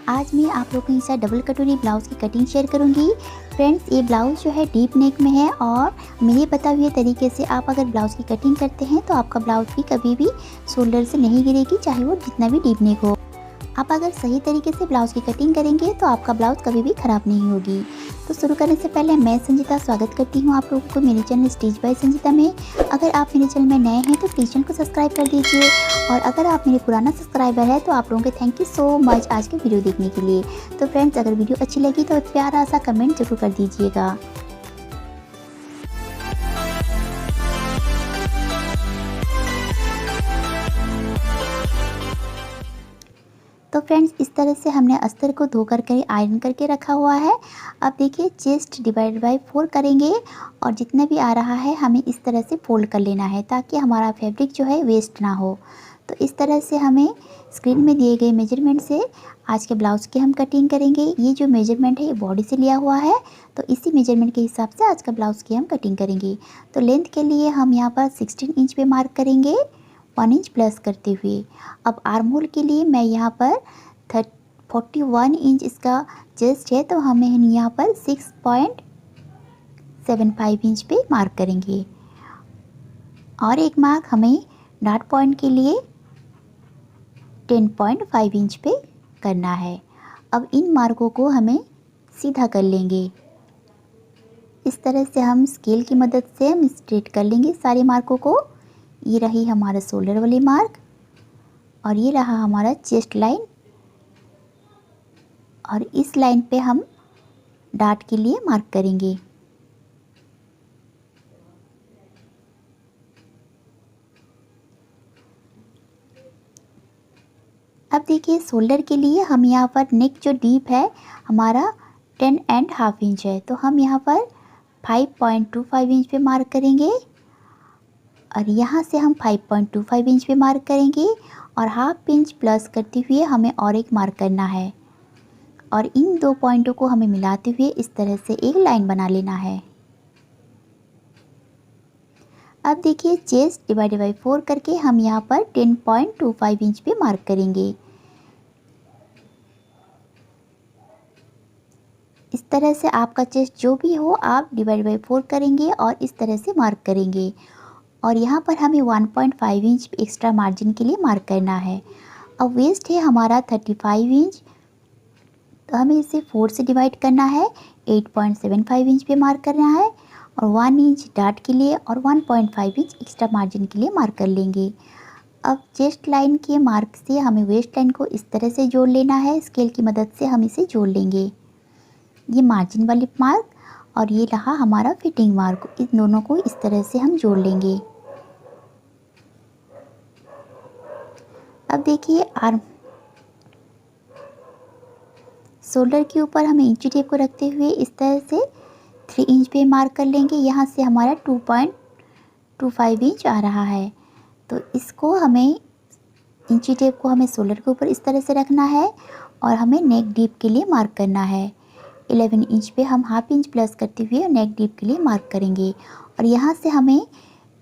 आज मैं आप लोगों के साथ डबल कटोरी ब्लाउज़ की कटिंग शेयर करूंगी। फ्रेंड्स, ये ब्लाउज़ जो है डीप नेक में है और मेरे बताए हुए तरीके से आप अगर ब्लाउज़ की कटिंग करते हैं तो आपका ब्लाउज़ भी कभी भी शोल्डर से नहीं गिरेगी, चाहे वो जितना भी डीप नेक हो। आप अगर सही तरीके से ब्लाउज़ की कटिंग करेंगे तो आपका ब्लाउज़ कभी भी ख़राब नहीं होगी। तो शुरू करने से पहले मैं संजीता स्वागत करती हूँ आप लोगों को मेरे चैनल स्टिच बाय संजीता में। अगर आप मेरे चैनल में नए हैं तो प्लीज़ चैनल को सब्सक्राइब कर दीजिए, और अगर आप मेरे पुराना सब्सक्राइबर है तो आप लोगों को थैंक यू सो मच आज के वीडियो देखने के लिए। तो फ्रेंड्स, अगर वीडियो अच्छी लगी तो प्यारा सा कमेंट जरूर कर दीजिएगा। तो फ्रेंड्स, इस तरह से हमने अस्तर को धो करके आयरन करके रखा हुआ है। अब देखिए, चेस्ट डिवाइड बाय 4 करेंगे और जितना भी आ रहा है हमें इस तरह से फोल्ड कर लेना है ताकि हमारा फैब्रिक जो है वेस्ट ना हो। तो इस तरह से हमें स्क्रीन में दिए गए मेजरमेंट से आज के ब्लाउज़ की हम कटिंग करेंगे। ये जो मेजरमेंट है ये बॉडी से लिया हुआ है, तो इसी मेजरमेंट के हिसाब से आज का ब्लाउज़ की हम कटिंग करेंगे। तो लेंथ के लिए हम यहाँ पर 16 इंच पे मार्क करेंगे 1 इंच प्लस करते हुए। अब आर्म होल के लिए मैं यहाँ पर 41 इंच इसका चेस्ट है, तो हमें यहाँ पर 6.75 इंच पे मार्क करेंगे। और एक मार्क हमें डॉट पॉइंट के लिए 10.5 इंच पे करना है। अब इन मार्कों को हमें सीधा कर लेंगे। इस तरह से हम स्केल की मदद से हम स्ट्रेट कर लेंगे सारे मार्कों को। ये रही हमारा शोल्डर वाली मार्क और ये रहा हमारा चेस्ट लाइन, और इस लाइन पे हम डार्ट के लिए मार्क करेंगे। अब देखिए, शोल्डर के लिए हम यहाँ पर नेक जो डीप है हमारा 10.5 इंच है, तो हम यहाँ पर 5.25 इंच पे मार्क करेंगे और यहाँ से हम 5.25 इंच पे मार्क करेंगे और हाफ इंच प्लस करते हुए हमें और एक मार्क करना है, और इन दो पॉइंटों को हमें मिलाते हुए इस तरह से एक लाइन बना लेना है। अब देखिए, चेस्ट डिवाइडेड बाय 4 करके हम यहाँ पर 10.25 इंच पे मार्क करेंगे। इस तरह से आपका चेस्ट जो भी हो आप डिवाइड बाय 4 करेंगे और इस तरह से मार्क करेंगे, और यहाँ पर हमें 1.5 इंच एक्स्ट्रा मार्जिन के लिए मार्क करना है। अब वेस्ट है हमारा 35 इंच, तो हमें इसे 4 से डिवाइड करना है, 8.75 इंच पे मार्क करना है, और 1 इंच डार्ट के लिए और 1.5 इंच एक्स्ट्रा मार्जिन के लिए मार्क कर लेंगे। अब चेस्ट लाइन के मार्क से हमें वेस्ट लाइन को इस तरह से जोड़ लेना है। स्केल की मदद से हम इसे जोड़ लेंगे, ये मार्जिन वाली मार्क और ये रहा हमारा फिटिंग मार्क। इन दोनों को इस तरह से हम जोड़ लेंगे। अब देखिए, आर्म शोल्डर के ऊपर हमें इंची टेप को रखते हुए इस तरह से 3 इंच पे मार्क कर लेंगे। यहाँ से हमारा 2.25 इंच आ रहा है, तो इसको हमें इंची टेप को हमें शोल्डर के ऊपर इस तरह से रखना है और हमें नेक डीप के लिए मार्क करना है। 11 इंच पे हम हाफ इंच प्लस करते हुए नेक डीप के लिए मार्क करेंगे, और यहाँ से हमें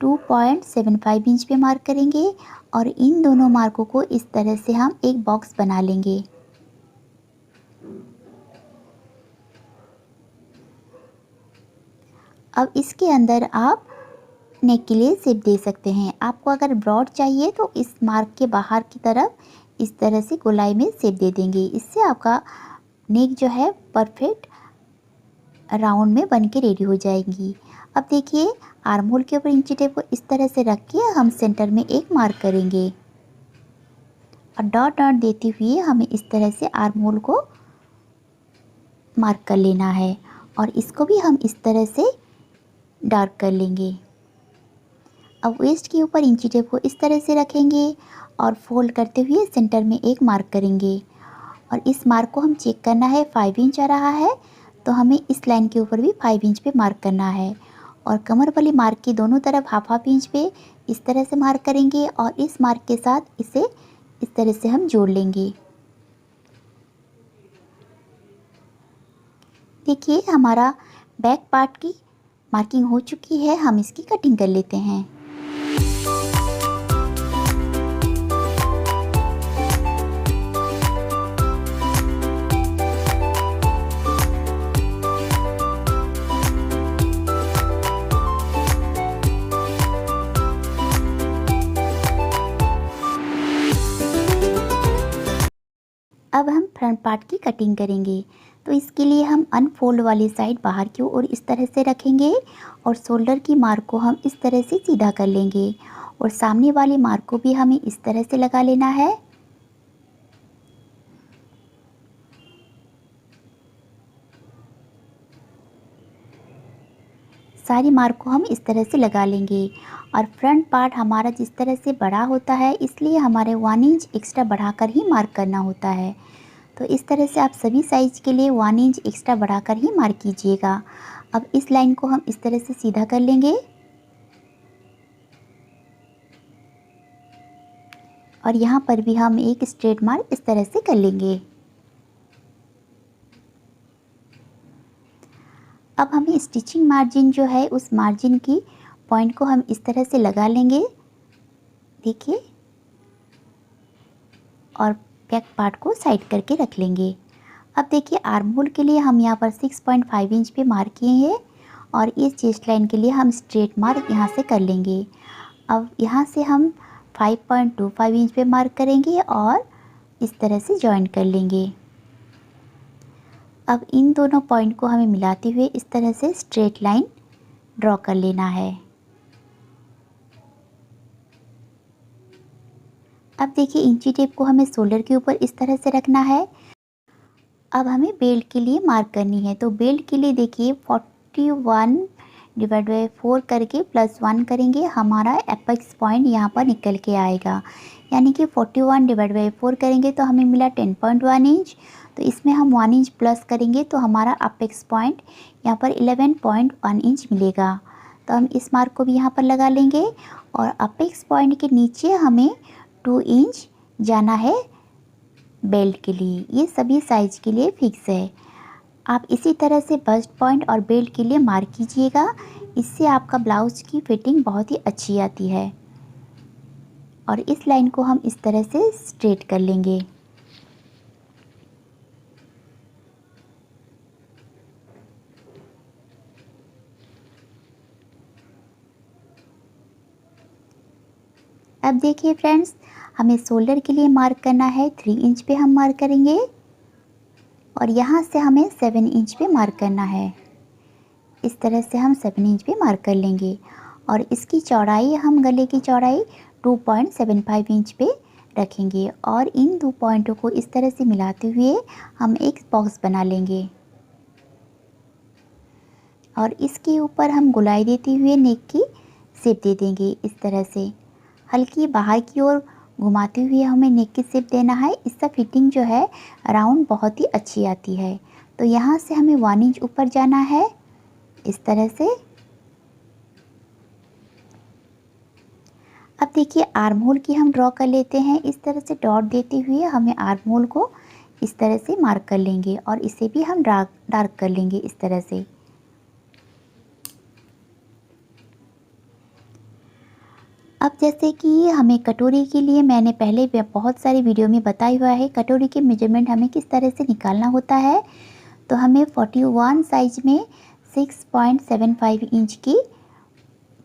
2.75 इंच पे मार्क करेंगे, और इन दोनों मार्कों को इस तरह से हम एक बॉक्स बना लेंगे। अब इसके अंदर आप नेक के लिए शेप दे सकते हैं। आपको अगर ब्रॉड चाहिए तो इस मार्क के बाहर की तरफ इस तरह से गोलाई में शेप दे देंगे। इससे आपका नेक जो है परफेक्ट राउंड में बन के रेडी हो जाएगी। अब देखिए, आर्म होल के ऊपर इंची टेप को इस तरह से रख के हम सेंटर में एक मार्क करेंगे, और डॉट डॉट देते हुए हमें इस तरह से आर्म होल को मार्क कर लेना है, और इसको भी हम इस तरह से डार्क कर लेंगे। अब वेस्ट के ऊपर इंची टेप को इस तरह से रखेंगे और फोल्ड करते हुए सेंटर में एक मार्क करेंगे, और इस मार्क को हम चेक करना है 5 इंच आ रहा है, तो हमें इस लाइन के ऊपर भी 5 इंच पे मार्क करना है, और कमर वाली मार्क की दोनों तरफ हाफ इंच पे इस तरह से मार्क करेंगे, और इस मार्क के साथ इसे इस तरह से हम जोड़ लेंगे। देखिए, हमारा बैक पार्ट की मार्किंग हो चुकी है, हम इसकी कटिंग कर लेते हैं। अब हम फ्रंट पार्ट की कटिंग करेंगे। तो इसके लिए हम अनफोल्ड वाली साइड बाहर की ओर इस तरह से रखेंगे और शोल्डर की मार्क को हम इस तरह से सीधा कर लेंगे और सामने वाली मार्क को भी हमें इस तरह से लगा लेना है। सारी मार्क को हम इस तरह से लगा लेंगे और फ्रंट पार्ट हमारा जिस तरह से बड़ा होता है इसलिए हमारे 1 इंच एक्स्ट्रा बढ़ाकर ही मार्क करना होता है। तो इस तरह से आप सभी साइज़ के लिए 1 इंच एक्स्ट्रा बढ़ाकर ही मार्क कीजिएगा। अब इस लाइन को हम इस तरह से सीधा कर लेंगे और यहाँ पर भी हम एक स्ट्रेट मार्क इस तरह से कर लेंगे। अब हमें स्टिचिंग मार्जिन जो है उस मार्जिन की पॉइंट को हम इस तरह से लगा लेंगे, देखिए, और बैक पार्ट को साइड करके रख लेंगे। अब देखिए आर्म होल के लिए हम यहाँ पर 6.5 इंच पे मार्क किए हैं और इस चेस्ट लाइन के लिए हम स्ट्रेट मार्क यहाँ से कर लेंगे। अब यहाँ से हम 5.25 इंच पे मार्क करेंगे और इस तरह से जॉइन कर लेंगे। अब इन दोनों पॉइंट को हमें मिलाते हुए इस तरह से स्ट्रेट लाइन ड्रॉ कर लेना है। अब देखिए इंची टेप को हमें शोल्डर के ऊपर इस तरह से रखना है। अब हमें बेल्ट के लिए मार्क करनी है। तो बेल्ट के लिए देखिए 41/4 करके +1 करेंगे, हमारा एपेक्स पॉइंट यहाँ पर निकल के आएगा। यानी कि 41/4 करेंगे तो हमें मिला 10.1 इंच। तो इसमें हम 1 इंच प्लस करेंगे तो हमारा अपेक्स पॉइंट यहाँ पर 11.1 इंच मिलेगा। तो हम इस मार्क को भी यहाँ पर लगा लेंगे और अपेक्स पॉइंट के नीचे हमें 2 इंच जाना है बेल्ट के लिए। ये सभी साइज़ के लिए फिक्स है। आप इसी तरह से बस्ट पॉइंट और बेल्ट के लिए मार्क कीजिएगा, इससे आपका ब्लाउज की फिटिंग बहुत ही अच्छी आती है। और इस लाइन को हम इस तरह से स्ट्रेट कर लेंगे। अब देखिए फ्रेंड्स, हमें शोल्डर के लिए मार्क करना है 3 इंच पे हम मार्क करेंगे और यहाँ से हमें 7 इंच पे मार्क करना है। इस तरह से हम 7 इंच पे मार्क कर लेंगे और इसकी चौड़ाई, हम गले की चौड़ाई 2.75 इंच पे रखेंगे और इन दो पॉइंटों को इस तरह से मिलाते हुए हम एक बॉक्स बना लेंगे और इसके ऊपर हम गोलाई देते हुए नेक की शेप दे देंगे। इस तरह से हल्की बाहर की ओर घुमाते हुए हमें नेक की शेप देना है। इससे फिटिंग जो है राउंड बहुत ही अच्छी आती है। तो यहाँ से हमें 1 इंच ऊपर जाना है इस तरह से। अब देखिए आर्म होल की हम ड्रॉ कर लेते हैं। इस तरह से डॉट देते हुए हमें आर्म होल को इस तरह से मार्क कर लेंगे और इसे भी हम डार्क कर लेंगे इस तरह से। अब जैसे कि हमें कटोरी के लिए, मैंने पहले बहुत सारी वीडियो में बताया हुआ है कटोरी के मेजरमेंट हमें किस तरह से निकालना होता है। तो हमें 41 साइज में 6.75 इंच की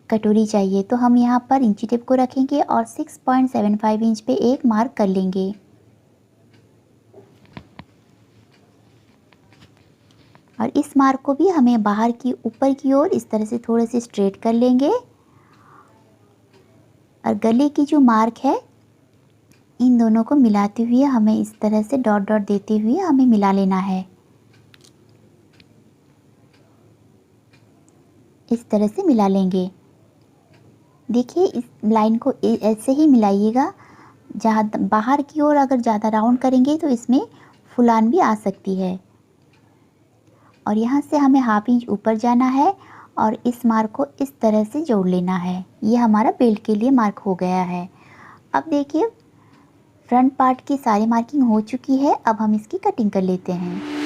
कटोरी चाहिए। तो हम यहाँ पर इंची टेप को रखेंगे और 6.75 इंच पे एक मार्क कर लेंगे और इस मार्क को भी हमें बाहर की ऊपर की ओर इस तरह से थोड़े से स्ट्रेट कर लेंगे और गले की जो मार्क है इन दोनों को मिलाते हुए हमें इस तरह से डॉट डॉट देते हुए हमें मिला लेना है। इस तरह से मिला लेंगे। देखिए इस लाइन को ऐसे ही मिलाइएगा। जहाँ बाहर की ओर अगर ज़्यादा राउंड करेंगे तो इसमें फुलान भी आ सकती है। और यहाँ से हमें ½ इंच ऊपर जाना है और इस मार्क को इस तरह से जोड़ लेना है। ये हमारा बेल्ट के लिए मार्क हो गया है। अब देखिए फ्रंट पार्ट की सारी मार्किंग हो चुकी है। अब हम इसकी कटिंग कर लेते हैं।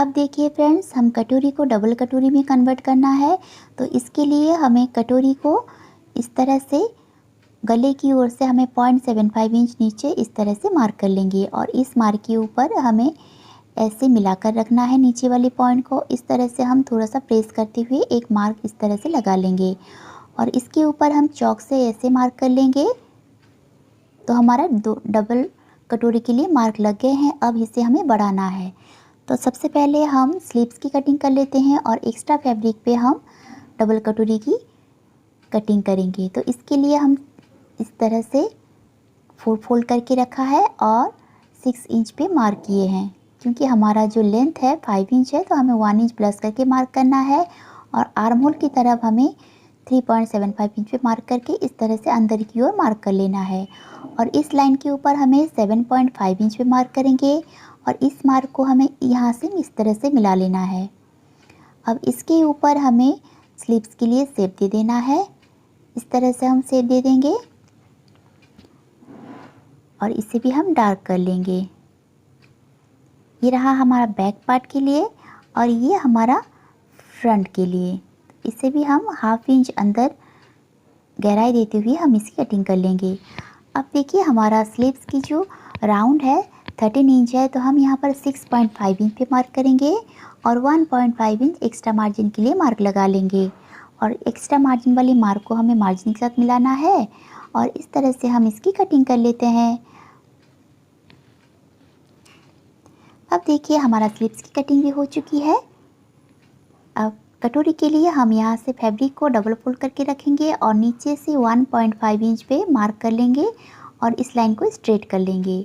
अब देखिए फ्रेंड्स, हम कटोरी को डबल कटोरी में कन्वर्ट करना है, तो इसके लिए हमें कटोरी को इस तरह से गले की ओर से हमें 0.75 इंच नीचे इस तरह से मार्क कर लेंगे और इस मार्क के ऊपर हमें ऐसे मिलाकर रखना है नीचे वाले पॉइंट को। इस तरह से हम थोड़ा सा प्रेस करते हुए एक मार्क इस तरह से लगा लेंगे और इसके ऊपर हम चॉक से ऐसे मार्क कर लेंगे। तो हमारा डबल कटोरी के लिए मार्क लग गए हैं। अब इसे हमें बढ़ाना है, तो सबसे पहले हम स्लीव्स की कटिंग कर लेते हैं और एक्स्ट्रा फैब्रिक पे हम डबल कटोरी की कटिंग करेंगे। तो इसके लिए हम इस तरह से 4 फोल्ड करके रखा है और 6 इंच पे मार्क किए हैं। क्योंकि हमारा जो लेंथ है 5 इंच है, तो हमें 1 इंच प्लस करके मार्क करना है और आर्म होल की तरफ हमें 3.75 इंच पे मार्क करके इस तरह से अंदर की ओर मार्क कर लेना है और इस लाइन के ऊपर हमें 7.5 इंच पे मार्क करेंगे और इस मार्क को हमें यहाँ से इस तरह से मिला लेना है। अब इसके ऊपर हमें स्लीव्स के लिए शेप दे देना है। इस तरह से हम शेप दे देंगे और इसे भी हम डार्क कर लेंगे। ये रहा हमारा बैक पार्ट के लिए और ये हमारा फ्रंट के लिए। इसे भी हम 1/2 इंच अंदर गहराई देते हुए हम इसकी कटिंग कर लेंगे। अब देखिए, हमारा स्लीव्स की जो राउंड है 13 इंच है, तो हम यहाँ पर 6.5 इंच पे मार्क करेंगे और 1.5 इंच एक्स्ट्रा मार्जिन के लिए मार्क लगा लेंगे और एक्स्ट्रा मार्जिन वाली मार्क को हमें मार्जिन के साथ मिलाना है और इस तरह से हम इसकी कटिंग कर लेते हैं। अब देखिए, हमारा स्लीव्स की कटिंग भी हो चुकी है। अब कटोरी के लिए हम यहाँ से फैब्रिक को डबल फोल्ड करके रखेंगे और नीचे से 1.5 इंच पे मार्क कर लेंगे और इस लाइन को स्ट्रेट कर लेंगे।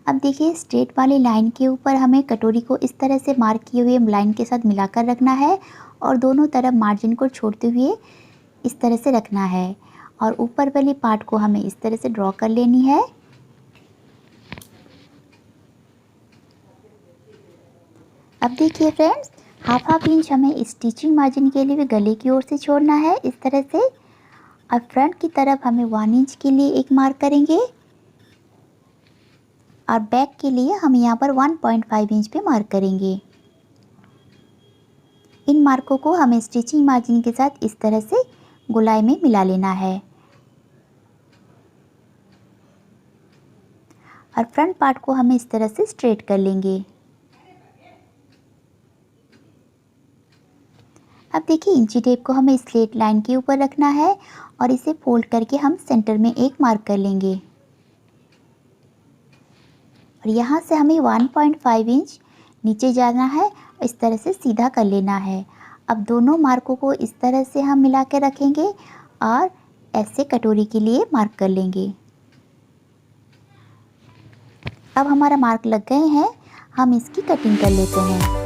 अब देखिए, स्ट्रेट वाली लाइन के ऊपर हमें कटोरी को इस तरह से मार्क किए हुए लाइन के साथ मिलाकर रखना है और दोनों तरफ मार्जिन को छोड़ते हुए इस तरह से रखना है और ऊपर वाली पार्ट को हमें इस तरह से ड्रॉ कर लेनी है। अब देखिए फ्रेंड्स, 1/2 इंच हमें स्टिचिंग मार्जिन के लिए भी गले की ओर से छोड़ना है इस तरह से। अब फ्रंट की तरफ हमें 1 इंच के लिए एक मार्क करेंगे और बैक के लिए हम यहाँ पर 1.5 इंच पे मार्क करेंगे। इन मार्कों को हमें स्टिचिंग मार्जिन के साथ इस तरह से गोलाई में मिला लेना है और फ्रंट पार्ट को हमें इस तरह से स्ट्रेट कर लेंगे। अब देखिए, इंची टेप को हमें स्लेट लाइन के ऊपर रखना है और इसे फोल्ड करके हम सेंटर में एक मार्क कर लेंगे और यहाँ से हमें 1.5 इंच नीचे जाना है, इस तरह से सीधा कर लेना है। अब दोनों मार्कों को इस तरह से हम मिला के रखेंगे और ऐसे कटोरी के लिए मार्क कर लेंगे। अब हमारा मार्क लग गए हैं, हम इसकी कटिंग कर लेते हैं।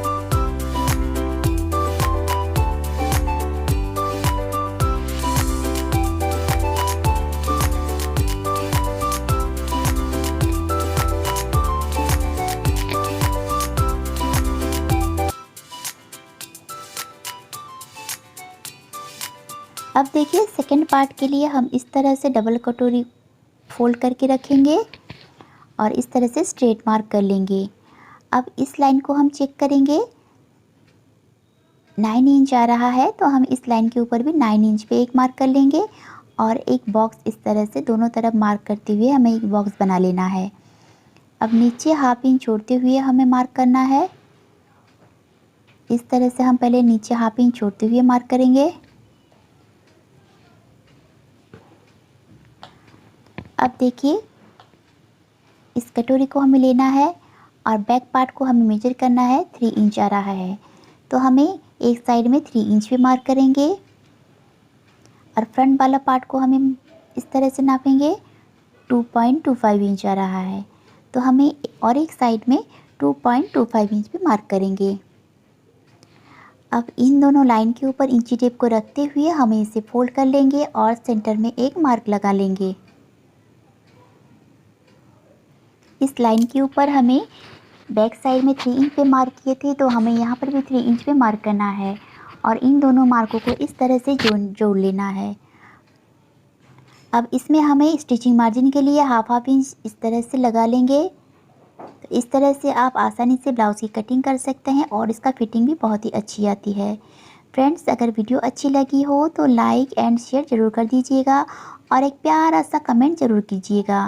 अब देखिए, सेकंड पार्ट के लिए हम इस तरह से डबल कटोरी फोल्ड करके रखेंगे और इस तरह से स्ट्रेट मार्क कर लेंगे। अब इस लाइन को हम चेक करेंगे, 9 इंच आ रहा है, तो हम इस लाइन के ऊपर भी 9 इंच पे एक मार्क कर लेंगे और एक बॉक्स इस तरह से दोनों तरफ मार्क करते हुए हमें एक बॉक्स बना लेना है। अब नीचे 1/2 इंच छोड़ते हुए हमें मार्क करना है। इस तरह से हम पहले नीचे 1/2 इंच छोड़ते हुए मार्क करेंगे। अब देखिए, इस कटोरी को हमें लेना है और बैक पार्ट को हमें मेजर करना है। 3 इंच आ रहा है, तो हमें एक साइड में 3 इंच पे मार्क करेंगे और फ्रंट वाला पार्ट को हमें इस तरह से नापेंगे। 2.25 इंच आ रहा है, तो हमें और एक साइड में 2.25 इंच पे मार्क करेंगे। अब इन दोनों लाइन के ऊपर इंची टेप को रखते हुए हमें इसे फोल्ड कर लेंगे और सेंटर में एक मार्क लगा लेंगे। इस लाइन के ऊपर हमें बैक साइड में 3 इंच पे मार्क किए थे, तो हमें यहाँ पर भी 3 इंच पे मार्क करना है और इन दोनों मार्कों को इस तरह से जोड़ लेना है। अब इसमें हमें स्टिचिंग मार्जिन के लिए 1/2 इंच इस तरह से लगा लेंगे। तो इस तरह से आप आसानी से ब्लाउज़ की कटिंग कर सकते हैं और इसका फिटिंग भी बहुत ही अच्छी आती है। फ्रेंड्स, अगर वीडियो अच्छी लगी हो तो लाइक एंड शेयर ज़रूर कर दीजिएगा और एक प्यारा सा कमेंट ज़रूर कीजिएगा।